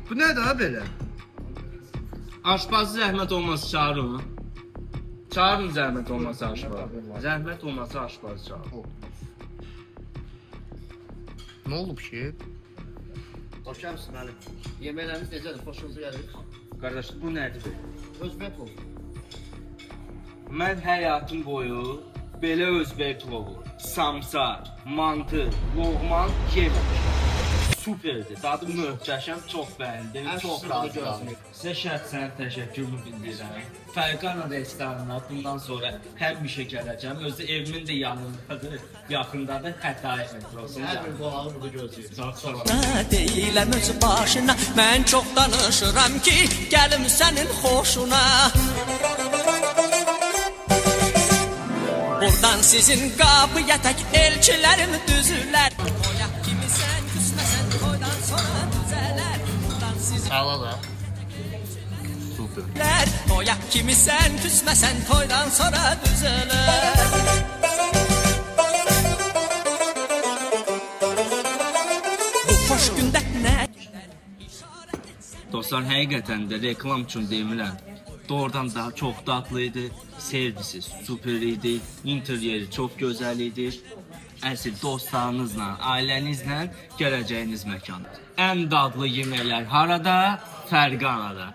Bu nədir ha belə? Aşpazı zəhmət olmasa çağırın. Çağırın zəhmət olmasa aşpaz. Zəhmət olmasa aşpaz çağırın. Nə olub ki? Hoş geldin Ali. Yemeklerimiz necədir? Xoşunuza gəlir. Qardaş, bu nədir? Özbek oldu. Mən həyatım boyu belə özbək plovu, samsa, mantı, loğman yeməmişəm. Superdir, dadı möhtəşəm, çox bəyəndim, çox razıyam. Sizə şəxsən təşəkkürümü bildirirəm. Fərqana restoranına bundan sonra həmişə gələcəm. Özü evimin də yanındadır, yaxındadır, Xətai metrosunda. Hər bir qolağı burada gözləyir. Çox sağ olun. Deyiləm öz başına, mən çox danışıram ki, gəlim sənin xoşuna. Buradan sizin qapıya tək elçilərim düzülər. Toya kimi sən küsməsən, toydan sonra düzələr. Buradan sizin Sağla da. Super. toya kimi sən küsməsən, toydan sonra düzələr. Bu xoş gündə nə? Dostlar, həqiqətən də reklam üçün demirəm. Doğrudan da çox dadlı idi, servisi super idi, interyeri çox gözəl idi. Əsl dostlarınızla, ailənizlə gələcəyiniz məkandır. Ən dadlı yeməklər harada? Fərqanada.